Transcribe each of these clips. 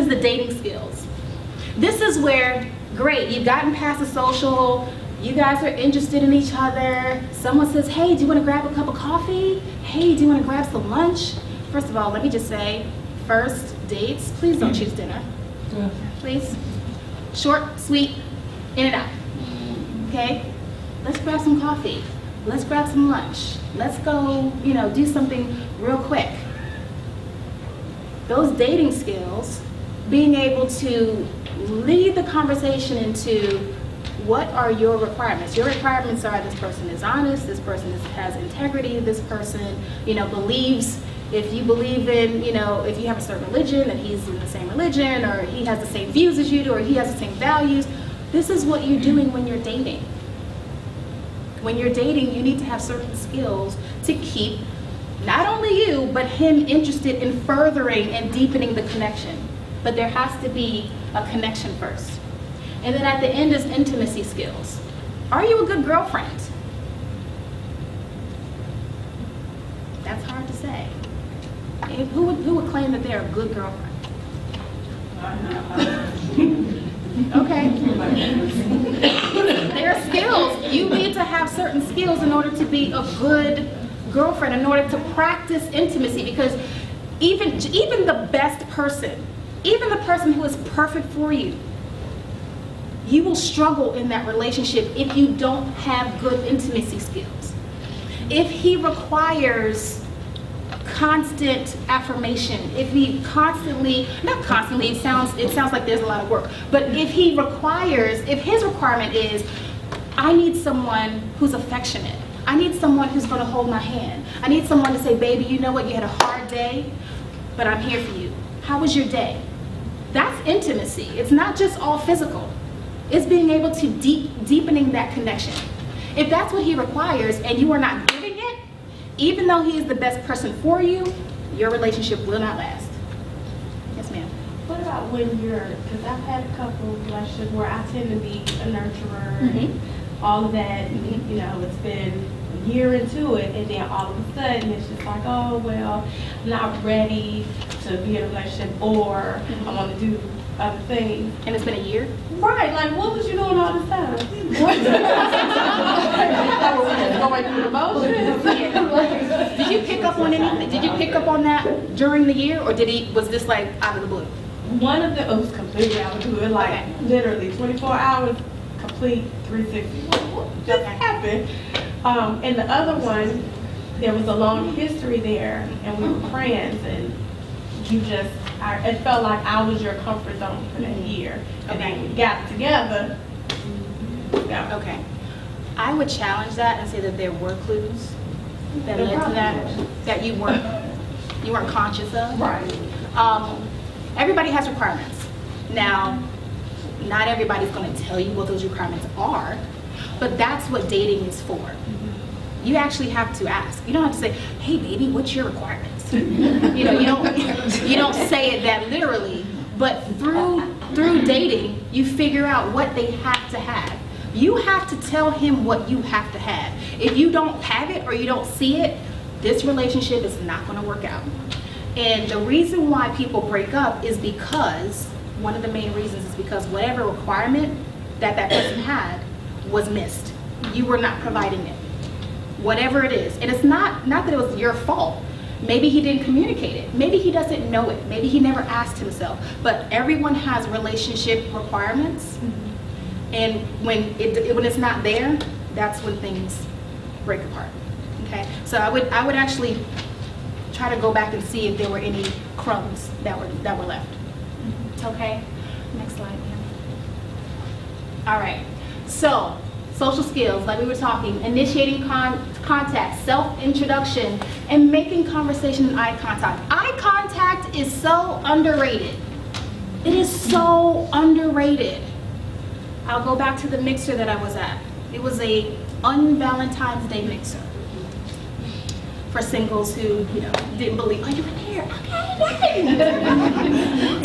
The dating skills. This is where, great, you've gotten past the social, you guys are interested in each other. Someone says, hey, do you want to grab a cup of coffee? Hey, do you want to grab some lunch? First of all, let me just say, first dates, please don't choose dinner. Please. Short, sweet, in and out. Okay? Let's grab some coffee. Let's grab some lunch. Let's go, do something real quick. Those dating skills, being able to lead the conversation into what are your requirements. Your requirements are this person is honest, this person has integrity, this person believes, if you believe in, if you have a certain religion, that he's in the same religion, or he has the same views as you do, or he has the same values. This is what you're doing when you're dating. When you're dating, you need to have certain skills to keep not only you, but him interested in furthering and deepening the connection. But there has to be a connection first. And then at the end is intimacy skills. Are you a good girlfriend? That's hard to say. Who would claim that they're a good girlfriend? Okay. There are skills. You need to have certain skills in order to be a good girlfriend, in order to practice intimacy, because even the best person, even the person who is perfect for you, you will struggle in that relationship if you don't have good intimacy skills. If he requires constant affirmation, if he constantly, not constantly, it sounds like there's a lot of work, but if his requirement is, I need someone who's affectionate, I need someone who's going to hold my hand, I need someone to say, baby, you know what, you had a hard day, but I'm here for you. How was your day? That's intimacy. It's not just all physical. It's being able to deepening that connection. If that's what he requires and you are not giving it, even though he is the best person for you, your relationship will not last. Yes, ma'am. What about when because I've had a couple of relationships where I tend to be a nurturer, all of that, it's been a year into it, and then all of a sudden it's just like, oh, well, I'm not ready to be in a relationship, or I want to do other things. And it's been a year? Right, like what was you doing all this time? Going through the motions. Did you pick up on anything? Did you pick up on that during the year, or was this like out of the blue? One of them was completely out of the blue, like literally 24 hours, complete 360. What just happened? And the other one, there was a long history there, and we were friends, and it felt like I was your comfort zone for that year. And then we got together. Yeah. Okay. I would challenge that and say that there were clues that led to that you weren't conscious of. Right. Everybody has requirements. Now, not everybody's going to tell you what those requirements are, but that's what dating is for. You actually have to ask. You don't have to say, hey baby, what's your requirements? You don't say it that literally, but through dating, you figure out what they have to have. You have to tell him what you have to have. If you don't have it or you don't see it, this relationship is not going to work out. And the reason why people break up is because, one of the main reasons is because whatever requirement that person had was missed. You were not providing it. Whatever it is. And it's not that it was your fault. Maybe he didn't communicate it. Maybe he doesn't know it. Maybe he never asked himself. But everyone has relationship requirements. And when it's not there, that's when things break apart. Okay? So I would actually try to go back and see if there were any crumbs that were left. Okay? Next slide, ma'am. All right. So, social skills, like we were talking, initiating contact, self-introduction, and making conversation and eye contact. Eye contact is so underrated. It is so underrated. I'll go back to the mixer that I was at. It was a un-Valentine's Day mixer for singles who, didn't believe, oh, you were there, okay,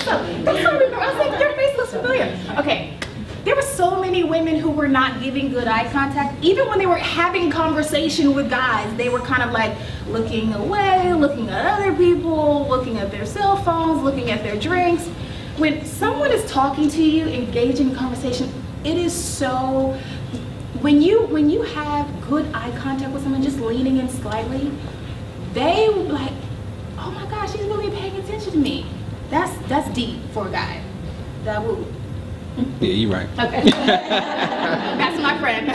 so, I was like, your face looks familiar. Okay, there were so many women who were not giving good eye contact. Even when they were having conversation with guys, they were kind of like looking away, looking at other people, looking at their cell phones, looking at their drinks. when someone is talking to you, engaging in conversation, it is so, when you have good eye contact with someone, just leaning in slightly, they will be like, oh my gosh, she's really paying attention to me. That's deep for a guy. That will. Yeah, you're right. Okay. That's my friend.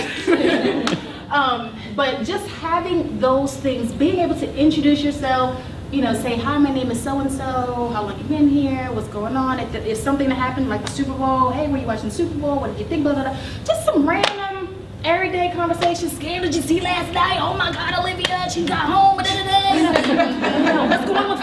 But just having those things, being able to introduce yourself, you know, say, hi, my name is so-and-so, how long you been here, what's going on, if something that happened like the Super Bowl, hey, were you watching the Super Bowl, what did you think, blah, blah, blah. Just some random, everyday conversation. Scared, did you see last night? Oh my God, Olivia, she got home, da, da, da. You know, what's going on with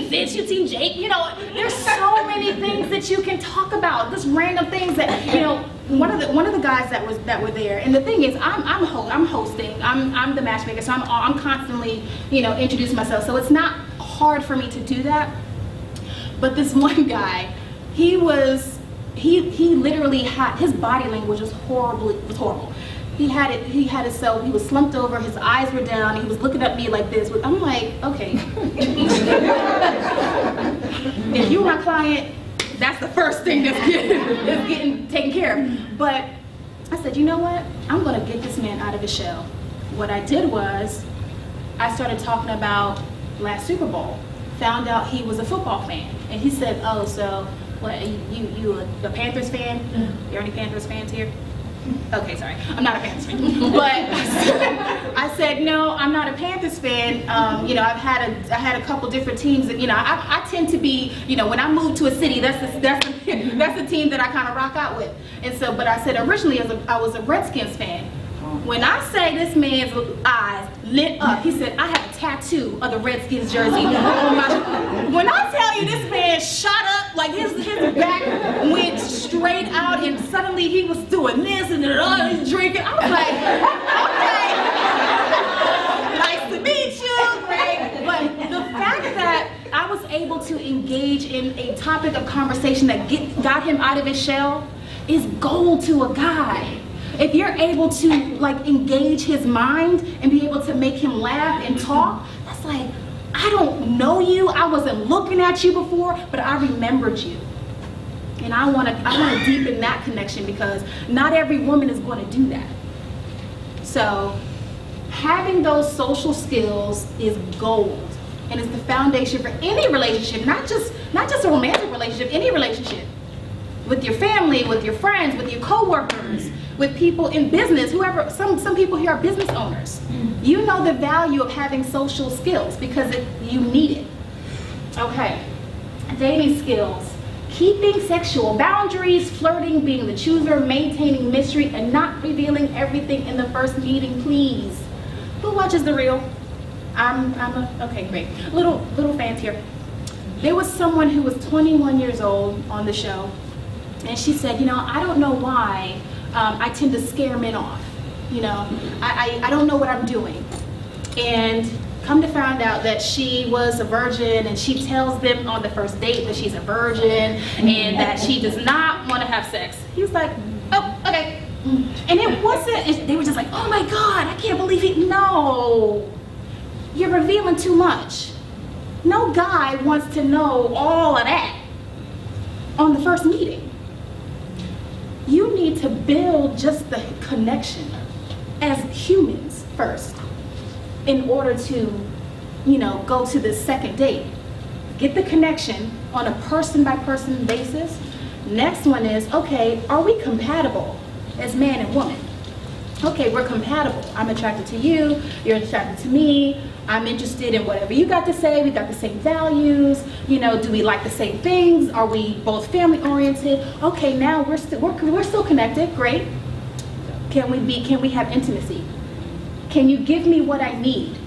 Fitz, your team Jake, you know, there's so many things that you can talk about, just random things that, you know, one of the guys that were there, and the thing is, I'm hosting, I'm the matchmaker, so I'm constantly, you know, introducing myself, so it's not hard for me to do that. But this one guy, he literally had, his body language was horrible. He had himself, he was slumped over, his eyes were down, he was looking at me like this. I'm like, okay. If you were my client, that's the first thing that's getting taken care of. But I said, you know what? I'm gonna get this man out of his shell. What I did was, I started talking about last Super Bowl. Found out he was a football fan. And he said, oh, so, what, you a Panthers fan? You any Panthers fans here? Okay, sorry, I'm not a Panthers fan. But I said, no, I'm not a Panthers fan. You know, I had a couple different teams that, you know, I tend to be, you know, when I move to a city, that's the team that I kind of rock out with. And so, but I said originally I was a Redskins fan. When I say this man's eyes lit up, he said, I have a tattoo of the Redskins jersey on my. When I tell you this man shot up, like his back went straight out, and suddenly he was doing this and he's drinking. I was like, okay, nice to meet you, right? But the fact that I was able to engage in a topic of conversation that got him out of his shell is gold to a guy. If you're able to like engage his mind and be able to make him laugh and talk, that's like, I don't know you, I wasn't looking at you before, but I remembered you. And I wanna deepen that connection, because not every woman is gonna do that. So having those social skills is gold, and it's the foundation for any relationship, not just a romantic relationship, any relationship. With your family, with your friends, with your coworkers, with people in business, whoever, some people here are business owners. You know the value of having social skills because you need it. Okay, dating skills. Keeping sexual boundaries, flirting, being the chooser, maintaining mystery, and not revealing everything in the first meeting, please. Who watches The Real? Okay, great. Little fans here. There was someone who was 21 years old on the show, and she said, you know, I don't know why I tend to scare men off. You know, I don't know what I'm doing. And come to find out that she was a virgin, and she tells them on the first date that she's a virgin and that she does not want to have sex. He was like, oh, okay. And it wasn't, they were just like, oh my God, I can't believe it. No, you're revealing too much. No guy wants to know all of that on the first meeting. You need to build just the connection as humans first in order to, you know, go to the second date. Get the connection on a person-by-person basis. Next one is, okay, are we compatible as man and woman? Okay, we're compatible. I'm attracted to you, you're attracted to me, I'm interested in whatever you got to say, we got the same values, you know, do we like the same things? Are we both family oriented? Okay, now we're still connected, great. Can we have intimacy? Can you give me what I need?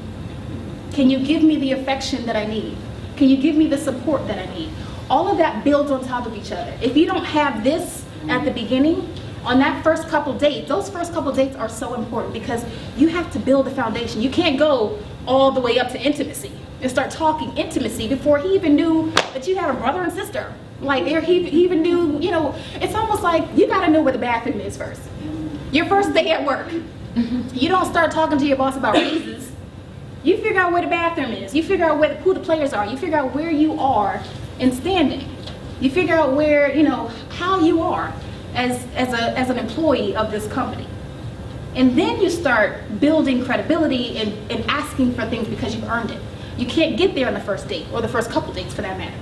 Can you give me the affection that I need? Can you give me the support that I need? All of that builds on top of each other. If you don't have this at the beginning, on that first couple dates, those first couple dates are so important because you have to build a foundation. You can't go all the way up to intimacy and start talking intimacy before he even knew that you had a brother and sister. Like, he even knew, you know, it's almost like you gotta know where the bathroom is first. Your first day at work, you don't start talking to your boss about raises. You figure out where the bathroom is. You figure out who the players are. You figure out where you are in standing. You figure out where, you know, how you are as an employee of this company. And then you start building credibility and asking for things because you've earned it. You can't get there on the first date or the first couple dates for that matter.